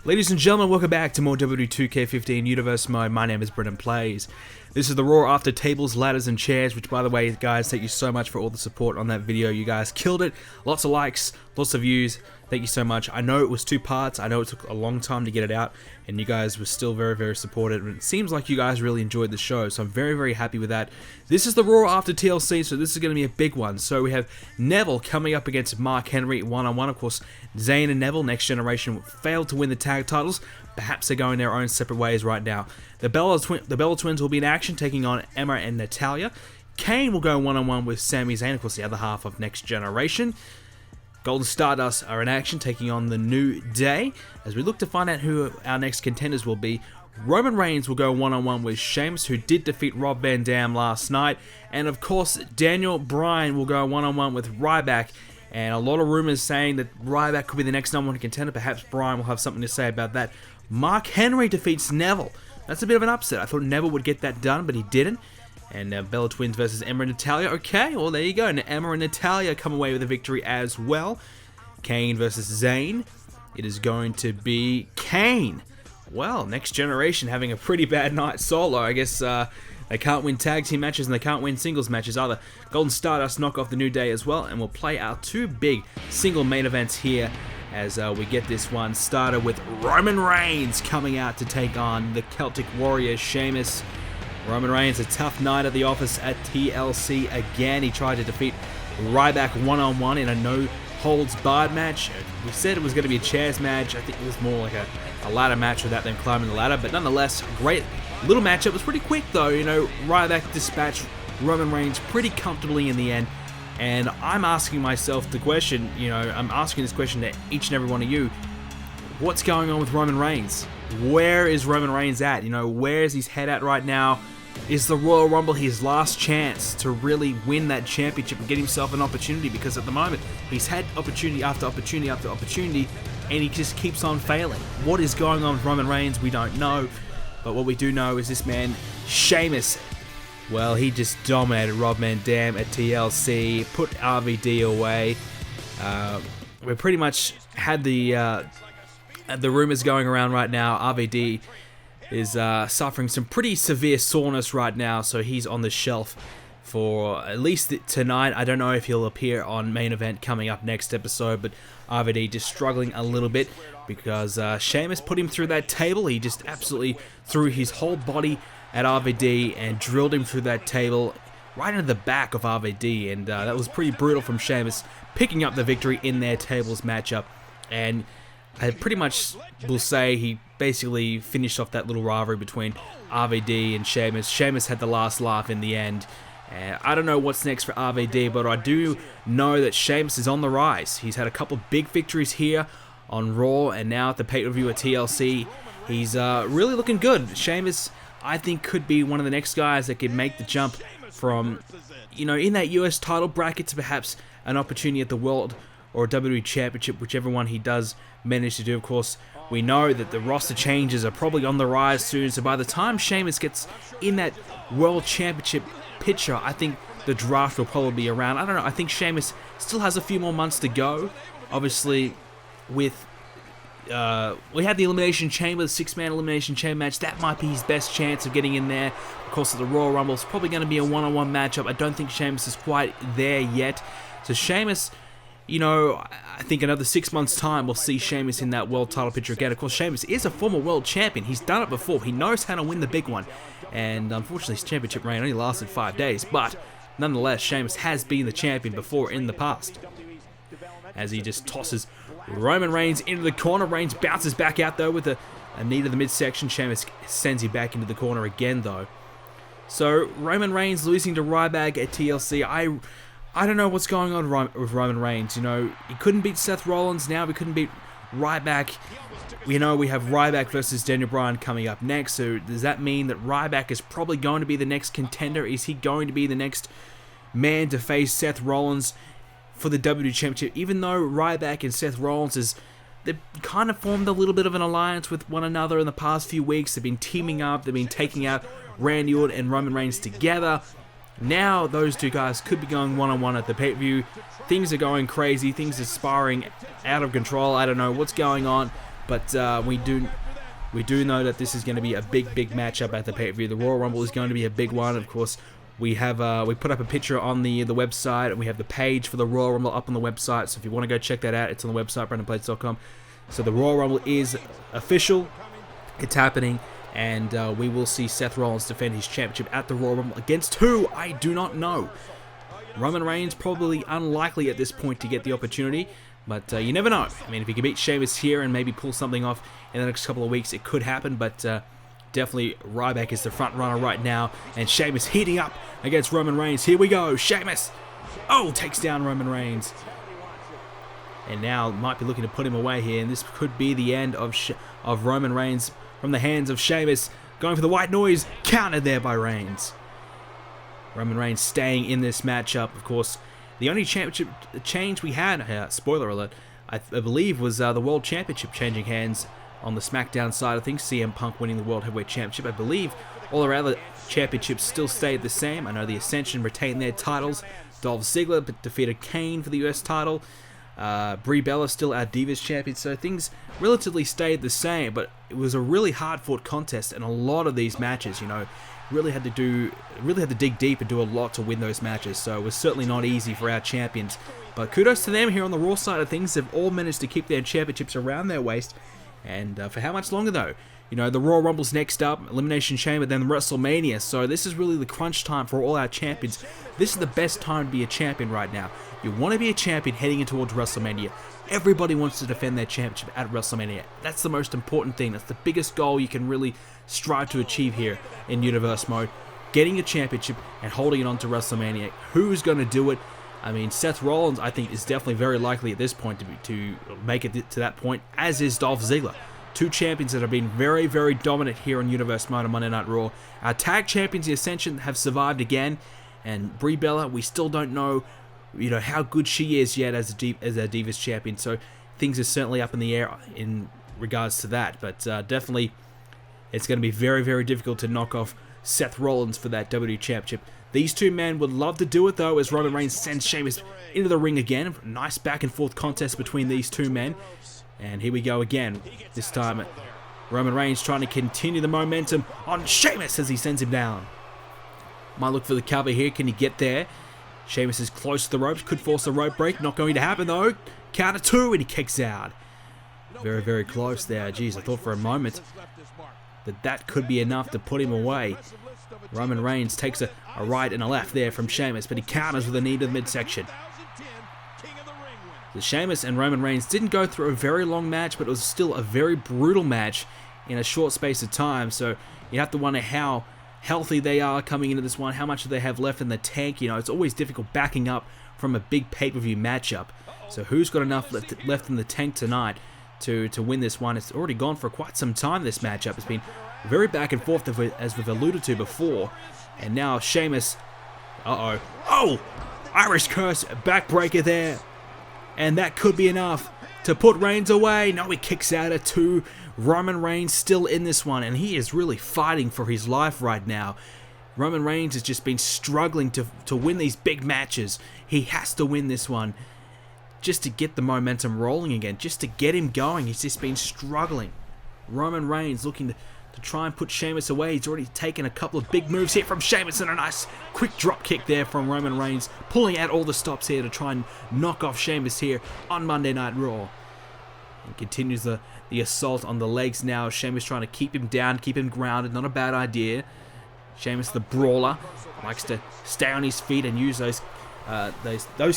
Ladies and gentlemen, welcome back to more WWE 2k15 Universe Mode. My name is BrendenPlayz. This is the Raw After Tables, Ladders and Chairs, which, by the way, guys, thank you so much for all the support on that video. You guys killed it. Lots of likes, lots of views. Thank you so much. I know it was 2 parts. I know it took a long time to get it out, and you guys were still very, very supportive. And it seems like you guys really enjoyed the show, so I'm very, very happy with that. This is the Raw After TLC, so this is going to be a big one. So we have Neville coming up against Mark Henry one-on-one. Of course, Zayn and Neville, Next Generation, failed to win the tag titles. Perhaps they're going their own separate ways right now. The Bella Twins will be in action, taking on Emma and Natalya. Kane will go one-on-one with Sami Zayn, of course, the other half of Next Generation. Golden Stardust are in action, taking on the New Day. As we look to find out who our next contenders will be, Roman Reigns will go one-on-one with Sheamus, who did defeat Rob Van Dam last night. And of course, Daniel Bryan will go one-on-one with Ryback. And a lot of rumors saying that Ryback could be the next #1 contender. Perhaps Bryan will have something to say about that. Mark Henry defeats Neville. That's a bit of an upset. I thought Neville would get that done, but he didn't. And Bella Twins versus Emma and Natalya. Okay, well, there you go. And Emma and Natalya come away with a victory as well. Kane versus Zayn. It is going to be Kane. Well, Next Generation having a pretty bad night solo. I guess they can't win tag team matches and they can't win singles matches either. Golden Stardust knock off the New Day as well. And we'll play our 2 big single main events here as we get this one started with Roman Reigns coming out to take on the Celtic Warrior Sheamus. Roman Reigns, a tough night at the office at TLC again. He tried to defeat Ryback one-on-one in a no-holds-barred match. We said it was going to be a chairs match. I think it was more like a ladder match without them climbing the ladder. But nonetheless, great little matchup. It was pretty quick, though. You know, Ryback dispatched Roman Reigns pretty comfortably in the end. And I'm asking myself the question, I'm asking this question to each and every one of you. What's going on with Roman Reigns? Where is Roman Reigns at? Where is his head at right now? Is the Royal Rumble his last chance to really win that championship and get himself an opportunity? Because at the moment, he's had opportunity after opportunity after opportunity, and he just keeps on failing. What is going on with Roman Reigns? We don't know. But what we do know is this man, Sheamus, well, he just dominated Rob Van Dam at TLC, put RVD away. We pretty much had the rumors going around right now. RVD is suffering some pretty severe soreness right now, so he's on the shelf for at least tonight. I don't know if he'll appear on main event coming up next episode, but RVD just struggling a little bit because Sheamus put him through that table. He just absolutely threw his whole body at RVD and drilled him through that table right into the back of RVD, and that was pretty brutal from Sheamus, picking up the victory in their tables matchup. And I pretty much will say he basically finished off that little rivalry between RVD and Sheamus. Sheamus had the last laugh in the end. And I don't know what's next for RVD, but I do know that Sheamus is on the rise. He's had a couple of big victories here on Raw, and now at the pay-per-view at TLC. He's really looking good. Sheamus, I think, could be one of the next guys that could make the jump from, in that US title bracket to perhaps an opportunity at the World or WWE Championship, whichever one he does manage to do. Of course, we know that the roster changes are probably on the rise soon, so by the time Sheamus gets in that World Championship picture, I think the draft will probably be around. I don't know, I think Sheamus still has a few more months to go. Obviously, with we had the Elimination Chamber, the 6-man Elimination Chamber match. That might be his best chance of getting in there. Of course, at the Royal Rumble, it's probably going to be a one-on-one matchup. I don't think Sheamus is quite there yet. So Sheamus, I think another 6 months' time, we'll see Sheamus in that world title picture again. Of course, Sheamus is a former world champion. He's done it before. He knows how to win the big one. And unfortunately, his championship reign only lasted 5 days. But nonetheless, Sheamus has been the champion before in the past. As he just tosses Roman Reigns into the corner. Reigns bounces back out, though, with a knee to the midsection. Sheamus sends him back into the corner again, though. So, Roman Reigns losing to Ryback at TLC. I don't know what's going on with Roman Reigns. He couldn't beat Seth Rollins. Now we couldn't beat Ryback. We have Ryback versus Daniel Bryan coming up next. So does that mean that Ryback is probably going to be the next contender? Is he going to be the next man to face Seth Rollins for the WWE Championship? Even though Ryback and Seth Rollins they've kind of formed a little bit of an alliance with one another in the past few weeks. They've been teaming up. They've been taking out Randy Orton and Roman Reigns together. Now those two guys could be going one-on-one at the pay-per-view. Things are going crazy. Things are spiraling out of control. I don't know what's going on. But we do know that this is going to be a big matchup at the pay-per-view. The Royal Rumble is going to be a big one. Of course, we have we put up a picture on the website, and we have the page for the Royal Rumble up on the website. So if you want to go check that out, it's on the website, BrendenPlayz.com. So the Royal Rumble is official. It's happening, and we will see Seth Rollins defend his championship at the Royal Rumble against who? I do not know. Roman Reigns probably unlikely at this point to get the opportunity, but you never know. I mean, if he can beat Sheamus here and maybe pull something off in the next couple of weeks, it could happen, but definitely Ryback is the front runner right now, and Sheamus heating up against Roman Reigns. Here we go, Sheamus! Oh, takes down Roman Reigns. And now might be looking to put him away here, and this could be the end of Roman Reigns from the hands of Sheamus. Going for the white noise, countered there by Reigns. Roman Reigns staying in this matchup. Of course, the only championship change we had, spoiler alert, I believe was the World Championship changing hands on the SmackDown side. I think CM Punk winning the World Heavyweight Championship. I believe all our other championships still stayed the same. I know the Ascension retained their titles. Dolph Ziggler defeated Kane for the US title. Brie Bella still our Divas champion, so things relatively stayed the same, but it was a really hard-fought contest, and a lot of these matches, you know, really had to dig deep and do a lot to win those matches. So it was certainly not easy for our champions, but kudos to them here on the Raw side of things. They've all managed to keep their championships around their waist, and for how much longer though? You know, the Royal Rumble's next up, Elimination Chamber, then WrestleMania, so this is really the crunch time for all our champions. This is the best time to be a champion right now. You want to be a champion heading in towards WrestleMania. Everybody wants to defend their championship at WrestleMania. That's the most important thing. That's the biggest goal you can really strive to achieve here in Universe Mode. Getting a championship and holding it on to WrestleMania. Who's going to do it? I mean, Seth Rollins, I think, is definitely very likely at this point to make it to that point, as is Dolph Ziggler. Two champions that have been very dominant here on Universe Mode on Monday Night Raw. Our tag champions, the Ascension, have survived again, and Brie Bella, we still don't know, you know, how good she is yet as a Divas champion. So things are certainly up in the air in regards to that, but definitely it's going to be very difficult to knock off Seth Rollins for that WWE Championship. These two men would love to do it though, as Roman Reigns sends Sheamus into the ring again. Nice back and forth contest between these two men. And here we go again. This time, Roman Reigns trying to continue the momentum on Sheamus as he sends him down. Might look for the cover here. Can he get there? Sheamus is close to the ropes. Could force a rope break. Not going to happen though. Counter two and he kicks out. Very close there. Jeez, I thought for a moment that could be enough to put him away. Roman Reigns takes a right and a left there from Sheamus, but he counters with a knee to the midsection. The Sheamus and Roman Reigns didn't go through a very long match, but it was still a very brutal match in a short space of time. So you have to wonder how healthy they are coming into this one. How much do they have left in the tank? You know, it's always difficult backing up from a big pay-per-view matchup. So who's got enough left in the tank tonight to win this one? It's already gone for quite some time, this matchup. It's been very back and forth, as we've alluded to before. And now Sheamus, oh, Irish Curse, backbreaker there. And that could be enough to put Reigns away. No, he kicks out at two. Roman Reigns still in this one, and he is really fighting for his life right now. Roman Reigns has just been struggling to win these big matches. He has to win this one just to get the momentum rolling again, just to get him going. He's just been struggling. Roman Reigns looking to try and put Sheamus away. He's already taken a couple of big moves here from Sheamus, and a nice quick drop kick there from Roman Reigns, pulling out all the stops here to try and knock off Sheamus here on Monday Night Raw. And continues the assault on the legs now. Sheamus trying to keep him down, keep him grounded. Not a bad idea. Sheamus, the brawler, likes to stay on his feet and use those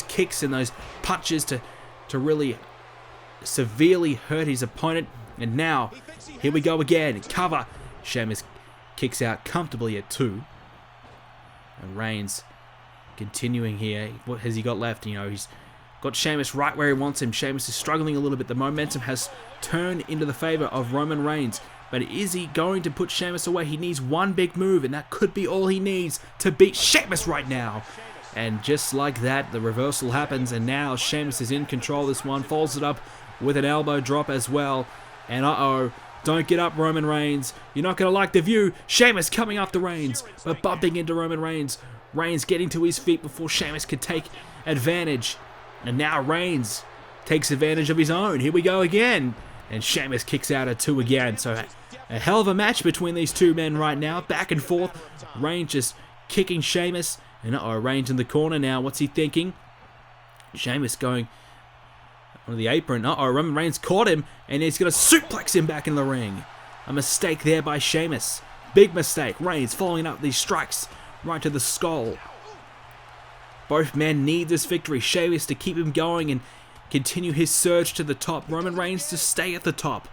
kicks and those punches to really severely hurt his opponent. And now, here we go again. Cover. Sheamus kicks out comfortably at two. And Reigns continuing here. What has he got left? You know, he's got Sheamus right where he wants him. Sheamus is struggling a little bit. The momentum has turned into the favor of Roman Reigns. But is he going to put Sheamus away? He needs one big move, and that could be all he needs to beat Sheamus right now. And just like that, the reversal happens, and now Sheamus is in control of this one. Follows it up with an elbow drop as well. And don't get up, Roman Reigns. You're not going to like the view. Sheamus coming after Reigns, but bumping into Roman Reigns. Reigns getting to his feet before Sheamus could take advantage. And now Reigns takes advantage of his own. Here we go again. And Sheamus kicks out at 2 again. So a hell of a match between these two men right now. Back and forth. Reigns just kicking Sheamus. And Reigns in the corner now. What's he thinking? Sheamus going on the apron. Roman Reigns caught him. And he's going to suplex him back in the ring. A mistake there by Sheamus. Big mistake. Reigns following up these strikes right to the skull. Both men need this victory. Sheamus to keep him going and continue his surge to the top. Roman Reigns to stay at the top.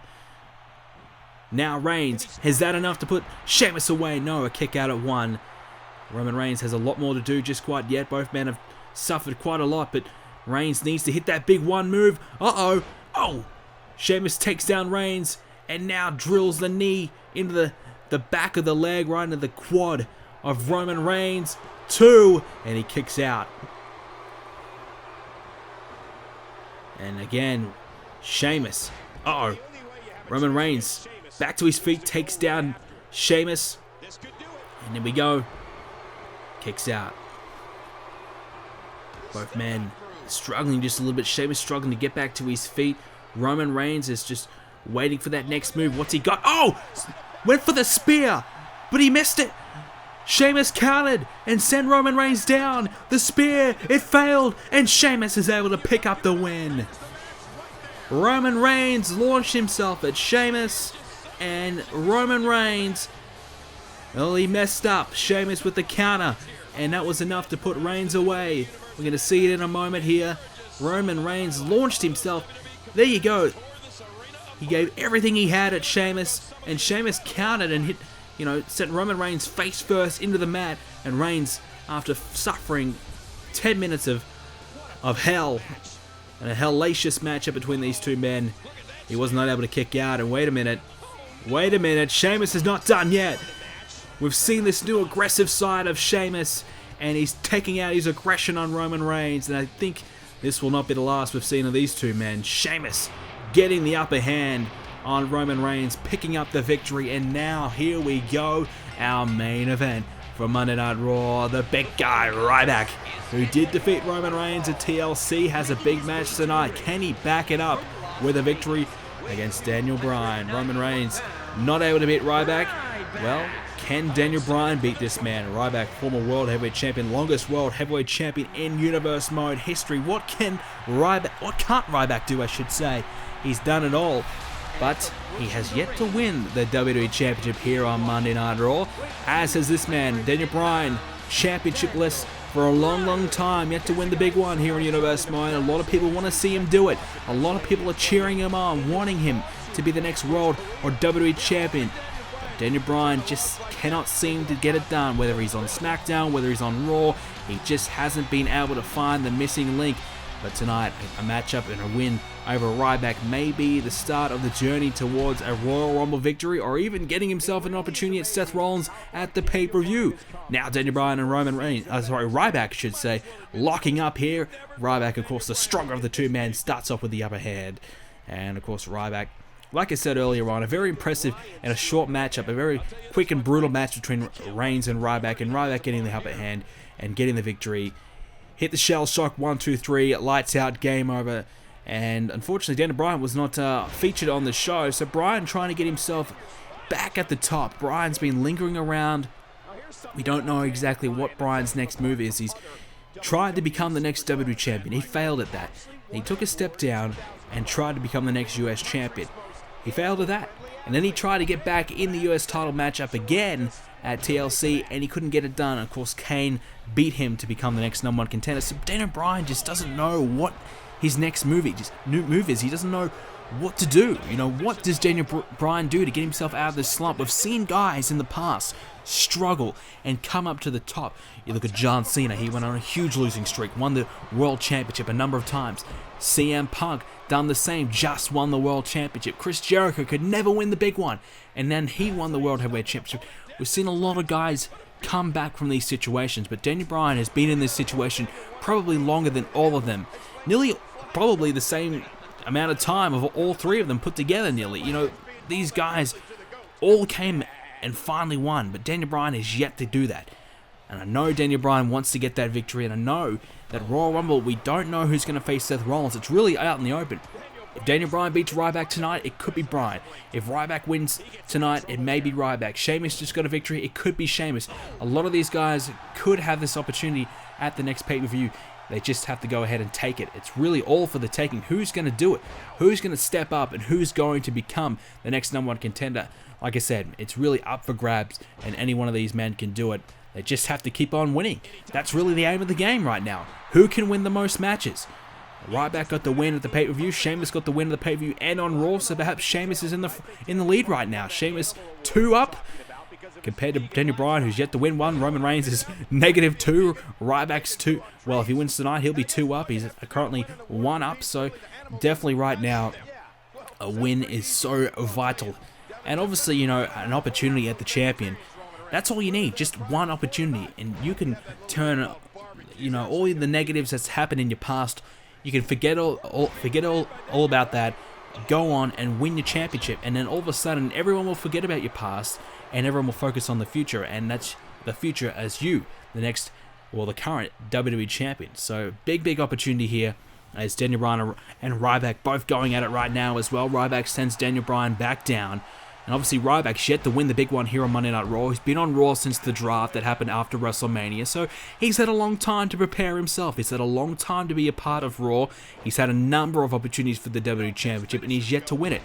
Now Reigns. Is that enough to put Sheamus away? No, a kick out at 1. Roman Reigns has a lot more to do just quite yet. Both men have suffered quite a lot, but Reigns needs to hit that big 1 move. Oh! Sheamus takes down Reigns and now drills the knee into the back of the leg, right into the quad of Roman Reigns. 2, and he kicks out. And again, Sheamus. Roman Reigns back to his feet, takes down Sheamus. And there we go. Kicks out. Both men struggling just a little bit. Sheamus struggling to get back to his feet. Roman Reigns is just waiting for that next move. What's he got? Went for the spear, but he missed it. Sheamus countered and sent Roman Reigns down. The spear, it failed, and Sheamus is able to pick up the win. Roman Reigns launched himself at Sheamus, and Roman Reigns, well, he messed up. Sheamus with the counter, and that was enough to put Reigns away. We're going to see it in a moment here. Roman Reigns launched himself. There you go. He gave everything he had at Sheamus, and Sheamus countered and hit, sent Roman Reigns face first into the mat, and Reigns, after suffering 10 minutes of hell and a hellacious matchup between these two men, he was not able to kick out. And wait a minute, Sheamus is not done yet. We've seen this new aggressive side of Sheamus, and he's taking out his aggression on Roman Reigns, and I think this will not be the last we've seen of these two men. Sheamus getting the upper hand on Roman Reigns, picking up the victory, and now here we go, our main event for Monday Night Raw. The big guy, Ryback, who did defeat Roman Reigns at TLC, has a big match tonight. Can he back it up with a victory against Daniel Bryan? Roman Reigns not able to beat Ryback. Well, can Daniel Bryan beat this man? Ryback, former World Heavyweight Champion, longest World Heavyweight Champion in Universe Mode history. What can't Ryback do, I should say? He's done it all. But he has yet to win the WWE Championship here on Monday Night Raw, as has this man, Daniel Bryan, championship-less for a long time, yet to win the big one here in Universe Mode. A lot of people want to see him do it. A lot of people are cheering him on, wanting him to be the next World or WWE Champion. But Daniel Bryan just cannot seem to get it done, whether he's on SmackDown, whether he's on Raw. He just hasn't been able to find the missing link. But tonight, a matchup and a win over Ryback may be the start of the journey towards a Royal Rumble victory, or even getting himself an opportunity at Seth Rollins at the pay-per-view. Now Daniel Bryan and Ryback should say, locking up here. Ryback, of course, the stronger of the two men, starts off with the upper hand. And of course, Ryback, like I said earlier on, a very impressive and a short matchup, a very quick and brutal match between Reigns and Ryback getting the upper hand and getting the victory. Hit the shell shock, 1, 2, 3, lights out, game over. And unfortunately, Daniel Bryan was not featured on the show, so Bryan trying to get himself back at the top. Bryan's been lingering around. We don't know exactly what Bryan's next move is. He's tried to become the next WWE Champion. He failed at that. He took a step down and tried to become the next US Champion. He failed at that. And then he tried to get back in the US title matchup again at TLC, and he couldn't get it done. Of course, Kane beat him to become the next #1 contender. So Daniel Bryan just doesn't know what his next move is. He doesn't know what to do. What does Daniel Bryan do to get himself out of this slump? We've seen guys in the past struggle and come up to the top. You look at John Cena. He went on a huge losing streak, won the World Championship a number of times. CM Punk done the same, just won the World Championship. Chris Jericho could never win the big one, and then he won the World Heavyweight Championship. We've seen a lot of guys come back from these situations, but Daniel Bryan has been in this situation probably longer than all of them. Probably the same amount of time of all three of them put together nearly. These guys all came and finally won, but Daniel Bryan is yet to do that. And I know Daniel Bryan wants to get that victory, and I know that Royal Rumble, we don't know who's going to face Seth Rollins. It's really out in the open. If Daniel Bryan beats Ryback tonight, it could be Bryan. If Ryback wins tonight, it may be Ryback. Sheamus just got a victory, it could be Sheamus. A lot of these guys could have this opportunity at the next pay-per-view. They just have to go ahead and take it. It's really all for the taking. Who's going to do it? Who's going to step up? And who's going to become the next #1 contender? Like I said, it's really up for grabs, and any one of these men can do it. They just have to keep on winning. That's really the aim of the game right now. Who can win the most matches? Ryback got the win at the pay-per-view. Sheamus got the win at the pay-per-view and on Raw, so perhaps Sheamus is in the lead right now. Sheamus 2 up compared to Daniel Bryan, who's yet to win 1. Roman Reigns is -2. Ryback's 2. Well, if he wins tonight, he'll be 2 up. He's currently 1 up, so definitely right now, a win is so vital. And obviously, you know, an opportunity at the champion. That's all you need, just one opportunity, and you can turn, you know, all the negatives that's happened in your past. You can forget all about that, go on and win your championship, and then all of a sudden everyone will forget about your past and everyone will focus on the future, and that's the future as you, the current WWE champion. So big opportunity here as Daniel Bryan and Ryback both going at it right now as well. Ryback sends Daniel Bryan back down. And obviously Ryback's yet to win the big one here on Monday Night Raw. He's been on Raw since the draft that happened after WrestleMania, so he's had a long time to prepare himself. He's had a long time to be a part of Raw. He's had a number of opportunities for the WWE Championship, and he's yet to win it.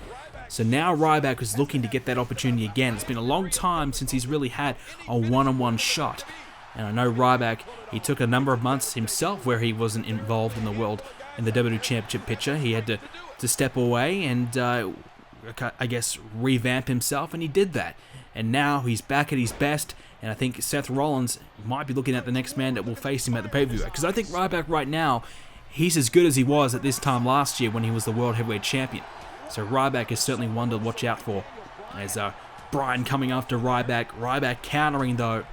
So now Ryback is looking to get that opportunity again. It's been a long time since he's really had a one-on-one shot. And I know Ryback, he took a number of months himself where he wasn't involved in the WWE Championship picture. He had to step away and I guess revamp himself, and he did that. And now he's back at his best, and I think Seth Rollins might be looking at the next man that will face him at the pay-per-view. Because I think Ryback right now, he's as good as he was at this time last year when he was the World Heavyweight Champion. So Ryback is certainly one to watch out for. There's Bryan coming after Ryback. Ryback countering though,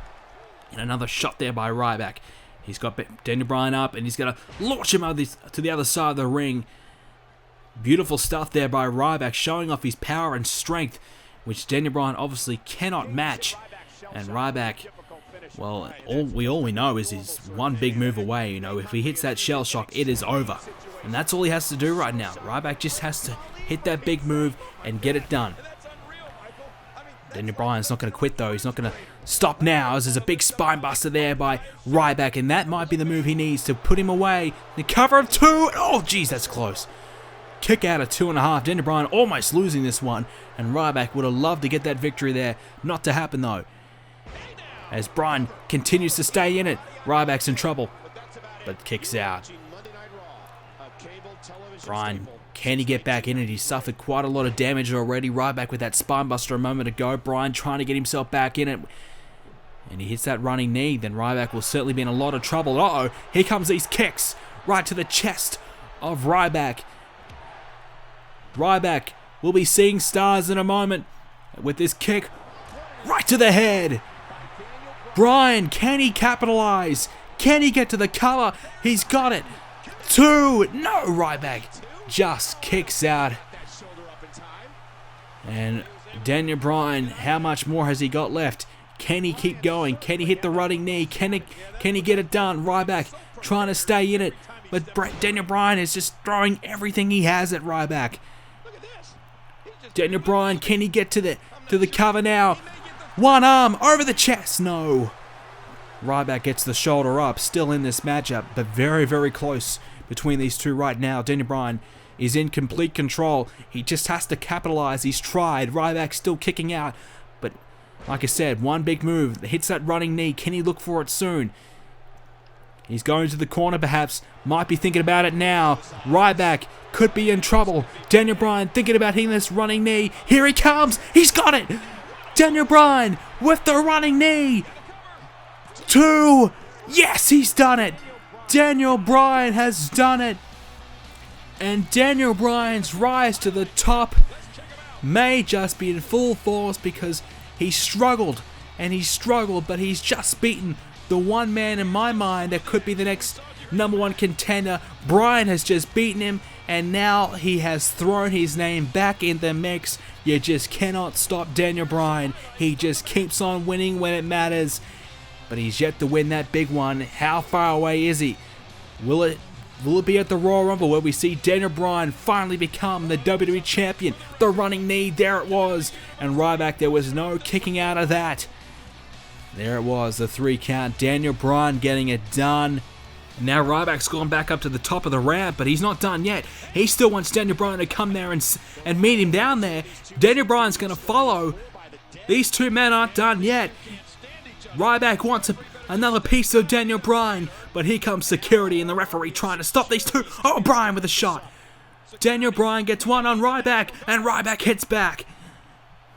and another shot there by Ryback. He's got Daniel Bryan up, and he's going to launch him to the other side of the ring. Beautiful stuff there by Ryback, showing off his power and strength, which Daniel Bryan obviously cannot match. And Ryback, well, all we know is he's one big move away. You know, if he hits that shell shock, it is over. And that's all he has to do right now. Ryback just has to hit that big move and get it done. Daniel Bryan's not going to quit though. He's not going to stop now, as there's a big spine buster there by Ryback, and that might be the move he needs to put him away. The cover of 2. Oh, geez, that's close. Kick out of 2.5. Daniel Bryan almost losing this one, and Ryback would have loved to get that victory there. Not to happen though. As Bryan continues to stay in it, Ryback's in trouble, but kicks out. Bryan, can he get back in it? He suffered quite a lot of damage already. Ryback with that spinebuster a moment ago. Bryan trying to get himself back in it, and he hits that running knee. Then Ryback will certainly be in a lot of trouble. Uh-oh, here comes these kicks right to the chest of Ryback. Ryback will be seeing stars in a moment with this kick right to the head. Bryan, can he capitalize? Can he get to the cover? He's got it. 2. No, Ryback just kicks out. And Daniel Bryan, how much more has he got left? Can he keep going? Can he hit the running knee? Can he get it done? Ryback trying to stay in it, but Daniel Bryan is just throwing everything he has at Ryback. Daniel Bryan, can he get to the cover now? One arm over the chest. No. Ryback gets the shoulder up. Still in this matchup, but very close between these two right now. Daniel Bryan is in complete control. He just has to capitalize. He's tried. Ryback's still kicking out, but like I said, one big move hits that running knee. Can he look for it soon? He's going to the corner perhaps. Might be thinking about it now. Ryback could be in trouble. Daniel Bryan thinking about hitting this running knee. Here he comes. He's got it. Daniel Bryan with the running knee. 2. Yes, he's done it. Daniel Bryan has done it. And Daniel Bryan's rise to the top may just be in full force because he struggled and he struggled, but he's just beaten the one man in my mind that could be the next #1 contender. Bryan has just beaten him, and now he has thrown his name back in the mix. You just cannot stop Daniel Bryan. He just keeps on winning when it matters, but he's yet to win that big one. How far away is he? Will it Will it be at the Royal Rumble where we see Daniel Bryan finally become the WWE Champion? The running knee, there it was. And Ryback, there was no kicking out of that. There it was, the 3 count. Daniel Bryan getting it done. Now Ryback's gone back up to the top of the ramp, but he's not done yet. He still wants Daniel Bryan to come there and meet him down there. Daniel Bryan's going to follow. These two men aren't done yet. Ryback wants another piece of Daniel Bryan, but here comes security and the referee trying to stop these two. Oh, Bryan with a shot. Daniel Bryan gets one on Ryback, and Ryback hits back.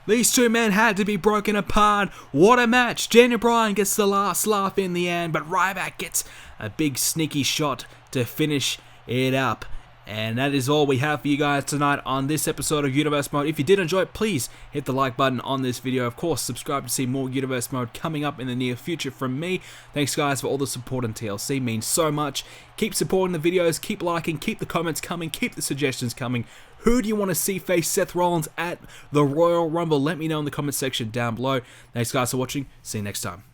These two men had to be broken apart. What a match. Daniel Bryan gets the last laugh in the end, but Ryback gets a big sneaky shot to finish it up. And that is all we have for you guys tonight on this episode of Universe Mode. If you did enjoy it, please hit the like button on this video. Of course, subscribe to see more Universe Mode coming up in the near future from me. Thanks guys for all the support on TLC. It means so much. Keep supporting the videos, keep liking, keep the comments coming, keep the suggestions coming. Who do you want to see face Seth Rollins at the Royal Rumble? Let me know in the comment section down below. Thanks guys for watching. See you next time.